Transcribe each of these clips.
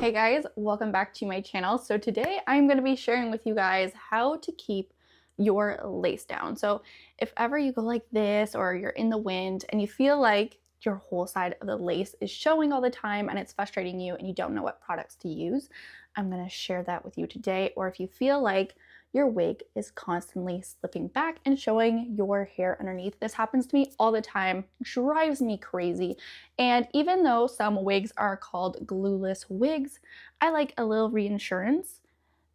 Hey guys, welcome back to my channel. So today I'm going to be sharing with you guys how to keep your lace down. So if ever you go like this or you're in the wind and you feel like your whole side of the lace is showing all the time and it's frustrating you and you don't know what products to use, I'm going to share that with you today. Or if you feel like your wig is constantly slipping back and showing your hair underneath. This happens to me all the time, drives me crazy. And even though some wigs are called glueless wigs, I like a little reassurance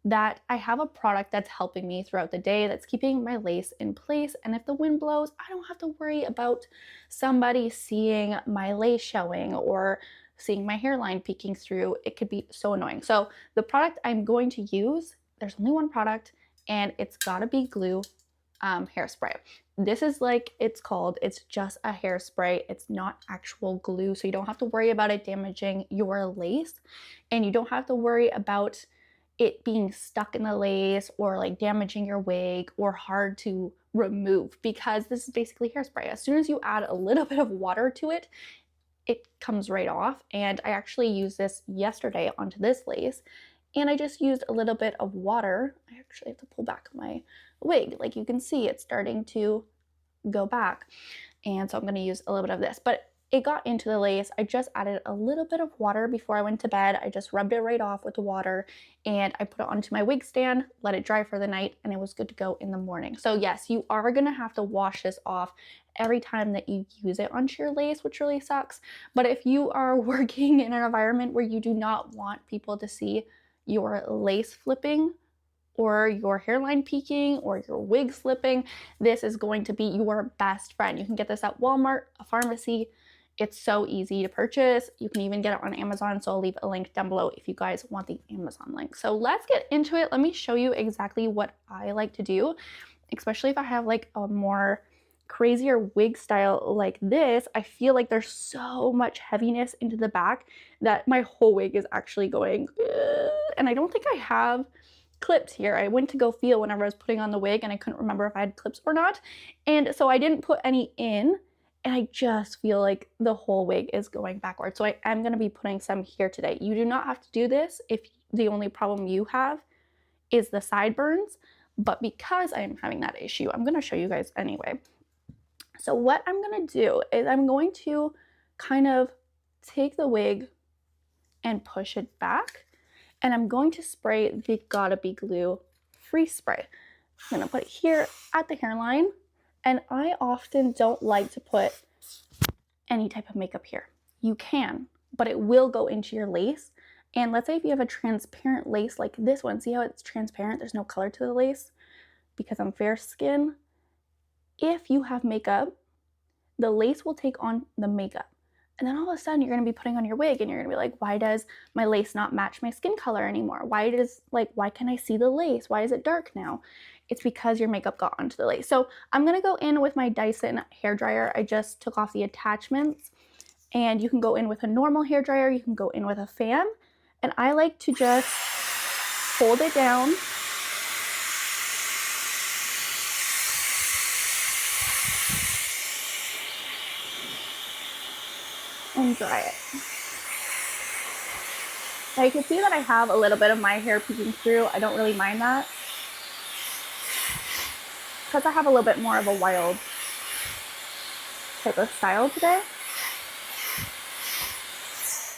that I have a product that's helping me throughout the day, that's keeping my lace in place. And if the wind blows, I don't have to worry about somebody seeing my lace showing or seeing my hairline peeking through. It could be so annoying. So the product I'm going to use, there's only one product, and it's Got2B Glue hairspray. This is like it's called, it's just a hairspray. It's not actual glue, so you don't have to worry about it damaging your lace, and you don't have to worry about it being stuck in the lace or like damaging your wig or hard to remove, because this is basically hairspray. As soon as you add a little bit of water to it, it comes right off. And I actually used this yesterday onto this lace, and I just used a little bit of water. I actually have to pull back my wig. Like you can see, it's starting to go back. And so I'm going to use a little bit of this, but it got into the lace. I just added a little bit of water before I went to bed. I just rubbed it right off with the water, and I put it onto my wig stand, let it dry for the night, and it was good to go in the morning. So yes, you are going to have to wash this off every time that you use it onto your lace, which really sucks. But if you are working in an environment where you do not want people to see your lace flipping or your hairline peeking or your wig slipping, this is going to be your best friend. You can get this at Walmart, a pharmacy. It's so easy to purchase. You can even get it on Amazon, so I'll leave a link down below if you guys want the Amazon link. So let's get into it. Let me show you exactly what I like to do, especially if I have like a more crazier wig style like this. I feel like there's so much heaviness into the back that my whole wig is actually going, and I don't think I have clips here. I went to go feel whenever I was putting on the wig and I couldn't remember if I had clips or not, and so I didn't put any in, and I just feel like the whole wig is going backwards. So I am going to be putting some here today. You do not have to do this if the only problem you have is the sideburns, but because I am having that issue, I'm going to show you guys anyway. So what I'm going to do is I'm going to kind of take the wig and push it back, and I'm going to spray the Got2B Glue Freeze Spray. I'm going to put it here at the hairline, and I often don't like to put any type of makeup here. You can, but it will go into your lace. And let's say if you have a transparent lace like this one, see how it's transparent? There's no color to the lace because I'm fair skin. If you have makeup, the lace will take on the makeup. And then all of a sudden you're going to be putting on your wig and you're going to be like, why does my lace not match my skin color anymore? Why can I see the lace? Why is it dark now? It's because your makeup got onto the lace. So I'm going to go in with my Dyson hairdryer. I just took off the attachments, and you can go in with a normal hairdryer. You can go in with a fan. And I like to just hold it down and dry it. Now you can see that I have a little bit of my hair peeking through. I don't really mind that because I have a little bit more of a wild type of style today.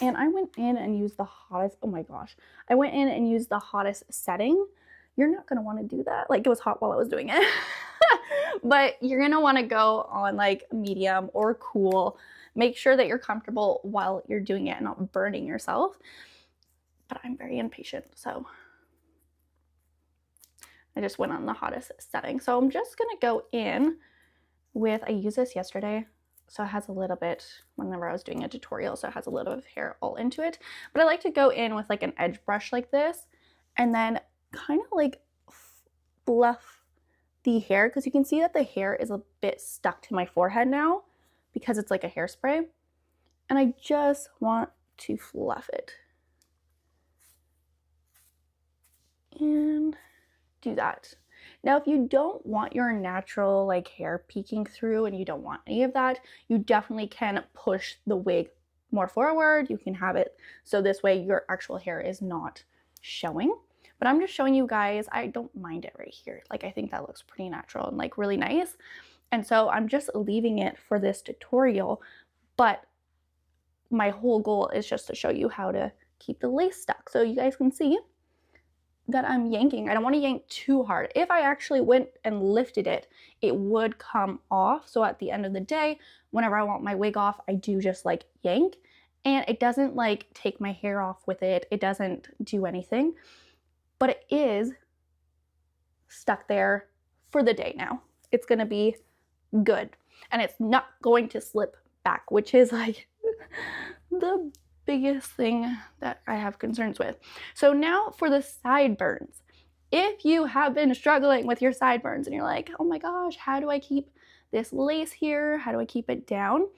And I went in and used the hottest, oh my gosh, I went in and used the hottest setting. You're not gonna wanna do that. Like, it was hot while I was doing it. But you're gonna wanna go on like medium or cool. Make sure that you're comfortable while you're doing it and not burning yourself. But I'm very impatient, so I just went on the hottest setting. So I'm just gonna go in with, I used this yesterday, so it has a little bit, whenever I was doing a tutorial, so it has a little bit of hair all into it. But I like to go in with like an edge brush like this, and then kind of like fluff the hair, because you can see that the hair is a bit stuck to my forehead now because it's like a hairspray, and I just want to fluff it and do that. Now, if you don't want your natural like hair peeking through and you don't want any of that, you definitely can push the wig more forward, you can have it so this way your actual hair is not showing. But I'm just showing you guys, I don't mind it right here. Like, I think that looks pretty natural and like really nice. And so I'm just leaving it for this tutorial, but my whole goal is just to show you how to keep the lace stuck. So you guys can see that I'm yanking. I don't want to yank too hard. If I actually went and lifted it, it would come off. So at the end of the day, whenever I want my wig off, I do just like yank, and it doesn't like take my hair off with it. It doesn't do anything, but it is stuck there for the day now. It's gonna be good, and it's not going to slip back, which is like the biggest thing that I have concerns with. So now for the sideburns. If you have been struggling with your sideburns and you're like, oh my gosh, how do I keep this lace here? How do I keep it down?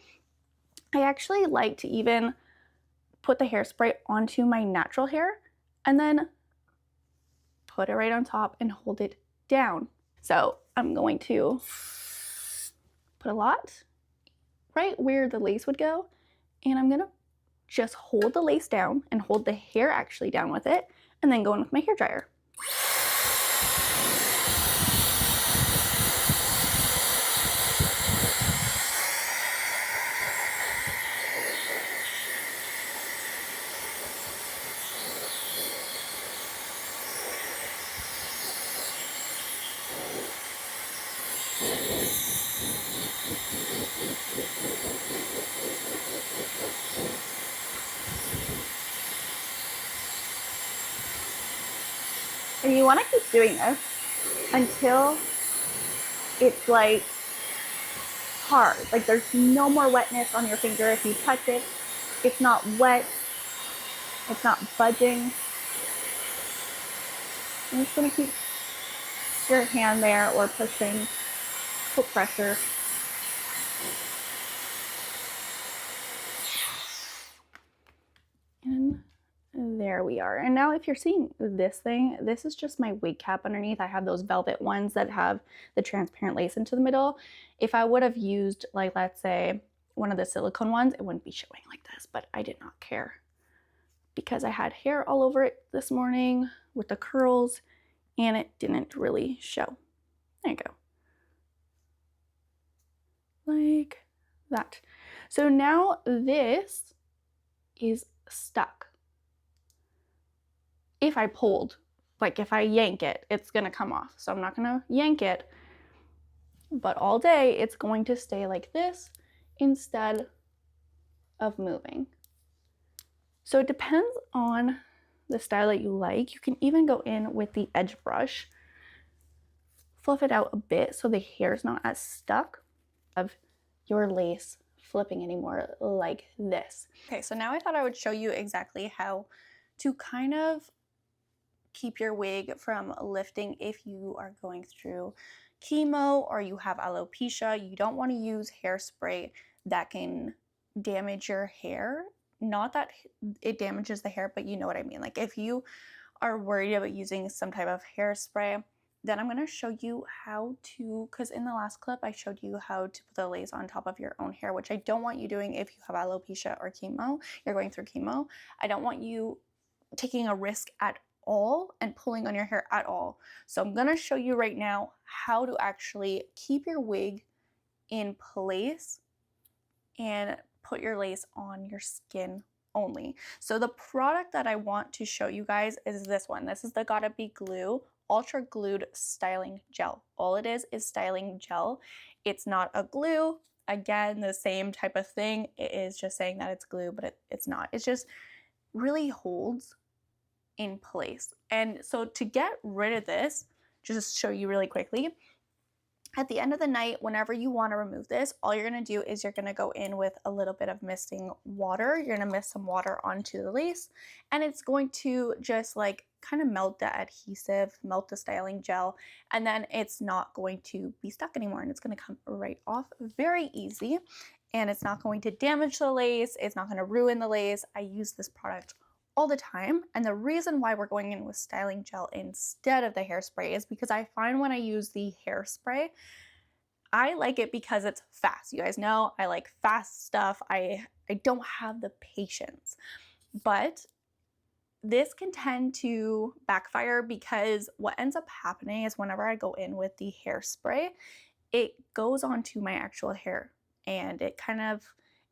I actually like to even put the hairspray onto my natural hair and then put it right on top and hold it down. So I'm going to put a lot right where the lace would go, and I'm gonna just hold the lace down and hold the hair actually down with it, and then go in with my hair dryer. And you want to keep doing this until it's like hard. Like there's no more wetness on your finger. If you touch it, it's not wet. It's not budging. I'm just going to keep your hand there or pushing, put pressure. And there we are. And now if you're seeing this thing, this is just my wig cap underneath. I have those velvet ones that have the transparent lace into the middle. If I would have used, like, let's say one of the silicone ones, it wouldn't be showing like this, but I did not care because I had hair all over it this morning with the curls and it didn't really show. There you go. Like that. So now this is stuck. If I pulled, like if I yank it, it's gonna come off. So I'm not gonna yank it, but all day it's going to stay like this instead of moving. So it depends on the style that you like. You can even go in with the edge brush, fluff it out a bit so the hair is not as stuck of your lace flipping anymore like this. Okay, so now I thought I would show you exactly how to kind of keep your wig from lifting if you are going through chemo or you have alopecia. You don't want to use hairspray that can damage your hair. Not that it damages the hair, but you know what I mean. Like if you are worried about using some type of hairspray, then I'm going to show you how to, because in the last clip I showed you how to put the lace on top of your own hair, which I don't want you doing if you have alopecia or chemo, you're going through chemo. I don't want you taking a risk at all and pulling on your hair at all. So I'm going to show you right now how to actually keep your wig in place and put your lace on your skin only. So the product that I want to show you guys is this one. This is the Got2B Glue Ultra Glued Styling Gel. All it is styling gel. It's not a glue. Again, the same type of thing. It is just saying that it's glue, but it's not. It's just really holds in place. And so to get rid of this, just show you really quickly, at the end of the night, whenever you want to remove this, all you're going to do is you're going to go in with a little bit of misting water. You're going to mist some water onto the lace, and it's going to just like kind of melt the adhesive, melt the styling gel, and then it's not going to be stuck anymore, and it's going to come right off very easy, and it's not going to damage the lace. It's not going to ruin the lace. I use this product all the time, and the reason why we're going in with styling gel instead of the hairspray is because I find when I use the hairspray, I like it because it's fast. You guys know I like fast stuff. I don't have the patience. But this can tend to backfire because what ends up happening is whenever I go in with the hairspray, it goes onto my actual hair and it kind of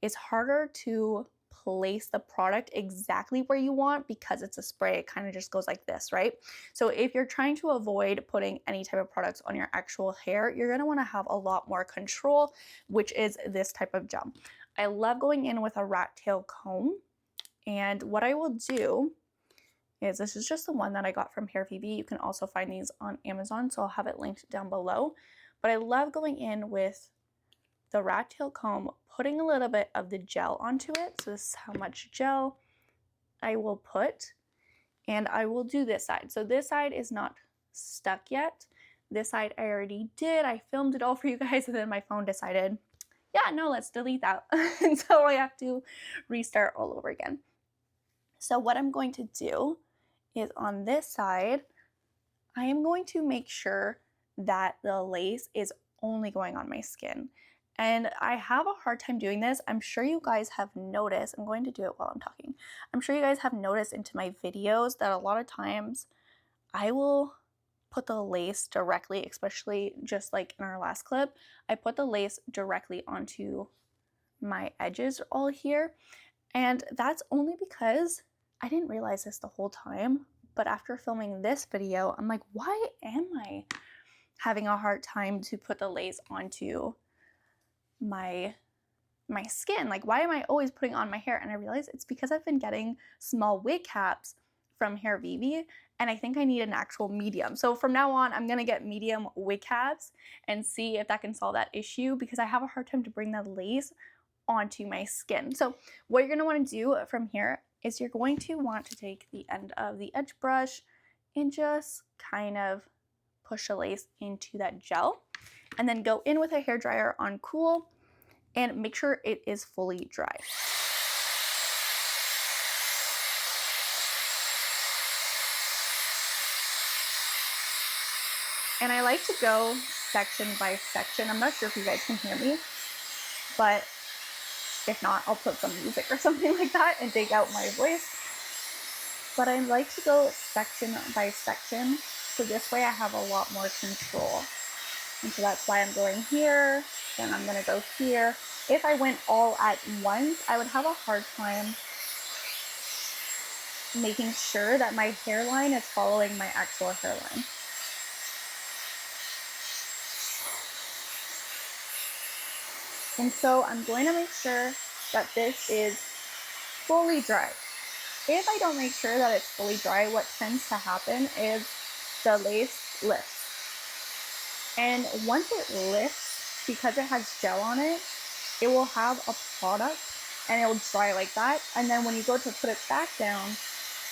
is harder to place the product exactly where you want because it's a spray. It kind of just goes like this, right? So if you're trying to avoid putting any type of products on your actual hair, you're going to want to have a lot more control, which is this type of gel. I love going in with a rat tail comb, and what I will do is, this is just the one that I got from Hair VV. You can also find these on Amazon, so I'll have it linked down below. But I love going in with the rat tail comb, putting a little bit of the gel onto it. So this is how much gel I will put, and I will do this side. So this side is not stuck yet. This side I already did. I filmed it all for you guys, and then my phone decided, yeah, no, let's delete that. And so I have to restart all over again. So what I'm going to do is on this side, I am going to make sure that the lace is only going on my skin. And I have a hard time doing this. I'm sure you guys have noticed, I'm going to do it while I'm talking. I'm sure you guys have noticed into my videos that a lot of times I will put the lace directly, especially just like in our last clip, I put the lace directly onto my edges all here. And that's only because I didn't realize this the whole time, but after filming this video, I'm like, why am I having a hard time to put the lace onto my skin? Like, why am I always putting on my hair? And I realized it's because I've been getting small wig caps from Hair VV, and I think I need an actual medium. So from now on, I'm gonna get medium wig caps and see if that can solve that issue, because I have a hard time to bring the lace onto my skin. So what you're gonna wanna do from here is you're going to want to take the end of the edge brush and just kind of push the lace into that gel, and then go in with a hairdryer on cool and make sure it is fully dry. And I like to go section by section. I'm not sure if you guys can hear me, but if not, I'll put some music or something like that and take out my voice. But I like to go section by section, so this way I have a lot more control. And so that's why I'm going here, then I'm gonna go here. If I went all at once, I would have a hard time making sure that my hairline is following my actual hairline. And so I'm going to make sure that this is fully dry. If I don't make sure that it's fully dry, what tends to happen is the lace lifts. And once it lifts, because it has gel on it, it will have a product and it will dry like that. And then when you go to put it back down,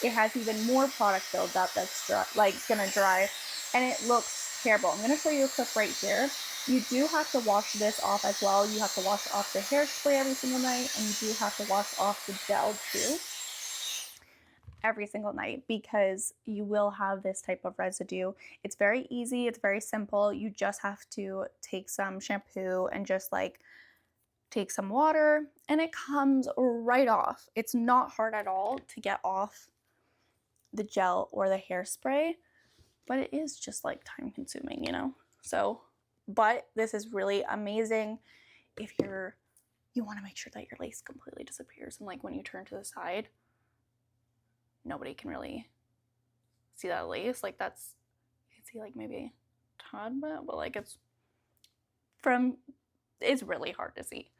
it has even more product build up that's dry, like gonna dry, and it looks terrible. I'm gonna show you a clip right here. You do have to wash this off as well. You have to wash off the hairspray every single night, and you do have to wash off the gel too every single night, because you will have this type of residue. It's very easy, it's very simple. You just have to take some shampoo and just like take some water, and it comes right off. It's not hard at all to get off the gel or the hairspray, but it is just like time consuming, you know? So, but this is really amazing if you want to make sure that your lace completely disappears, and like when you turn to the side, nobody can really see that lace. Like that's, you can see like maybe a tad bit, but like it's really hard to see.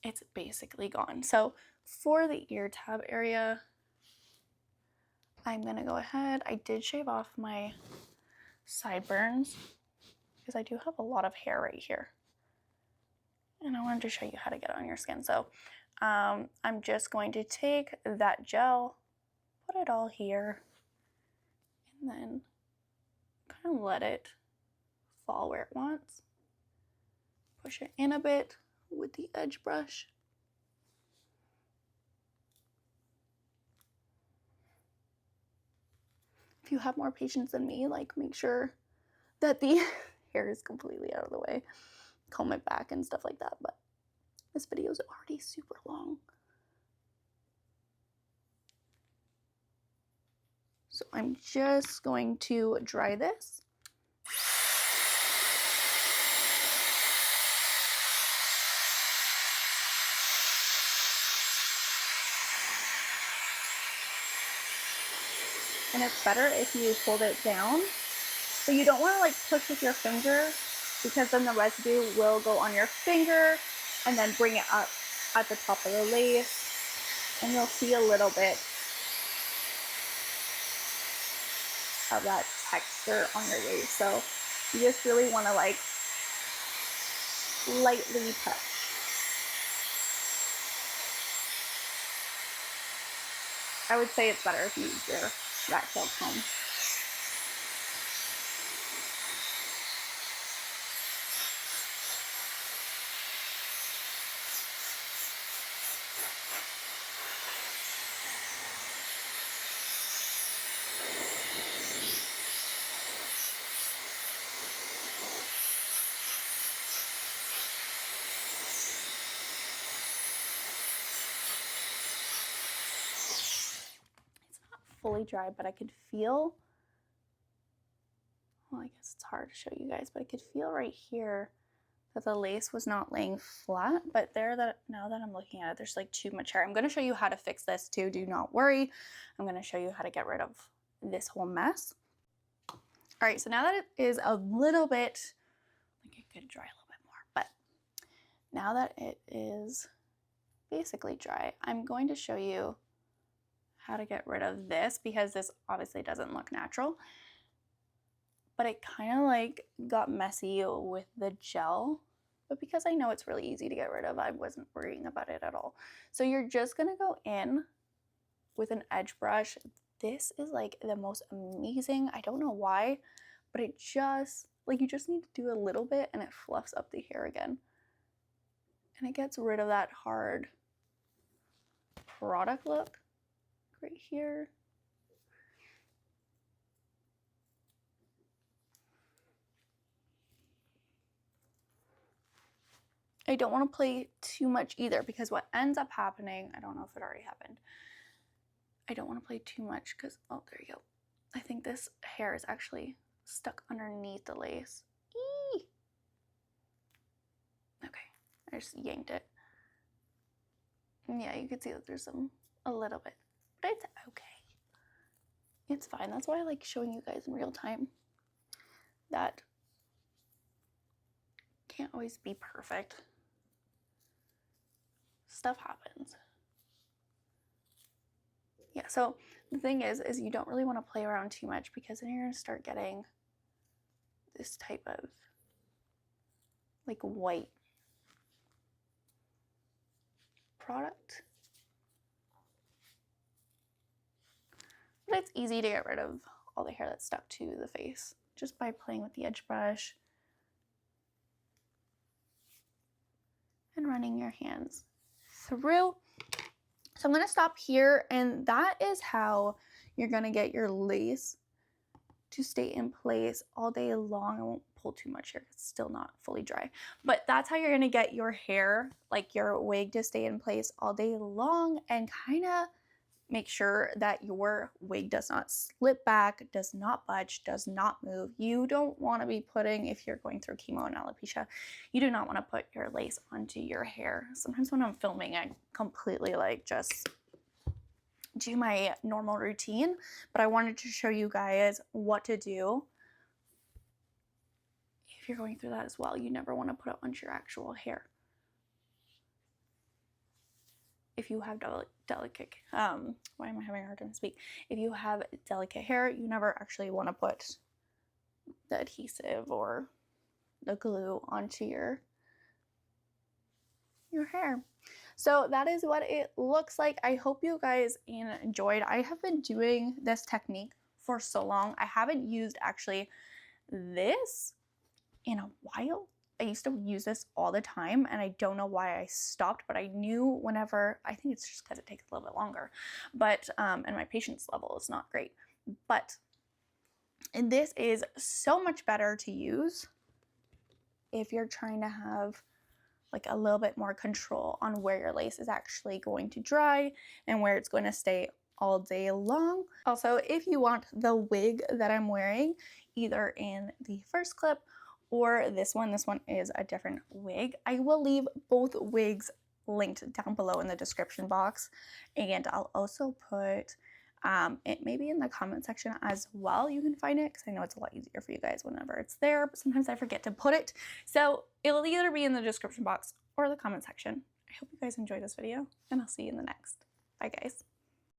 It's basically gone. So for the ear tab area, I'm gonna go ahead. I did shave off my sideburns because I do have a lot of hair right here, and I wanted to show you how to get it on your skin. So I'm just going to take that gel, put it all here, and then kind of let it fall where it wants. Push it in a bit with the edge brush. If you have more patience than me, like make sure that the hair is completely out of the way, comb it back and stuff like that. But this video is already super long. So I'm just going to dry this. And it's better if you hold it down, but you don't want to like push with your finger, because then the residue will go on your finger and then bring it up at the top of the lace, and you'll see a little bit of that texture on your lace. So you just really want to like lightly touch. I would say it's better if you use your rat tail comb. Fully dry, but I could feel, well, I guess it's hard to show you guys, but I could feel right here that the lace was not laying flat. But there, that now that I'm looking at it, there's like too much hair. I'm going to show you how to fix this too, do not worry. I'm going to show you how to get rid of this whole mess. All right, so now that it is a little bit, like it could dry a little bit more, but now that it is basically dry, I'm going to show you how to get rid of this, because this obviously doesn't look natural, but it kind of like got messy with the gel. But because I know it's really easy to get rid of, I wasn't worrying about it at all. So you're just gonna go in with an edge brush. This is like the most amazing, I don't know why, but it just, like, you just need to do a little bit and it fluffs up the hair again. And it gets rid of that hard product look right here. I don't want to play too much either, because what ends up happening, I don't know if it already happened, I don't want to play too much because, oh, there you go. I think this hair is actually stuck underneath the lace. Eee! Okay, I just yanked it. Yeah, you can see that there's a little bit, but it's okay. It's fine. That's why I like showing you guys in real time. That can't always be perfect. Stuff happens. Yeah, so the thing is you don't really want to play around too much, because then you're going to start getting this type of like white product. But it's easy to get rid of all the hair that's stuck to the face just by playing with the edge brush and running your hands through. So I'm going to stop here, and that is how you're going to get your lace to stay in place all day long. I won't pull too much here, it's still not fully dry, but that's how you're going to get your hair, like your wig, to stay in place all day long and kind of make sure that your wig does not slip back, does not budge, does not move. You don't want to be putting, if you're going through chemo and alopecia, you do not want to put your lace onto your hair. Sometimes when I'm filming, I completely like just do my normal routine, but I wanted to show you guys what to do if you're going through that as well. You never want to put it onto your actual hair. If you have delicate, why am I having a hard time to speak? If you have delicate hair, you never actually want to put the adhesive or the glue onto your hair. So that is what it looks like. I hope you guys enjoyed. I have been doing this technique for so long. I haven't used actually this in a while. I used to use this all the time, and I don't know why I stopped, but I knew whenever, I think it's just because it takes a little bit longer, but, and my patience level is not great, but, and this is so much better to use if you're trying to have like a little bit more control on where your lace is actually going to dry and where it's going to stay all day long. Also, if you want the wig that I'm wearing, either in the first clip or this one is a different wig. I will leave both wigs linked down below in the description box, and I'll also put it maybe in the comment section as well. You can find it because I know it's a lot easier for you guys whenever it's there, but sometimes I forget to put it. So it'll either be in the description box or the comment section. I hope you guys enjoyed this video, and I'll see you in the next. Bye guys.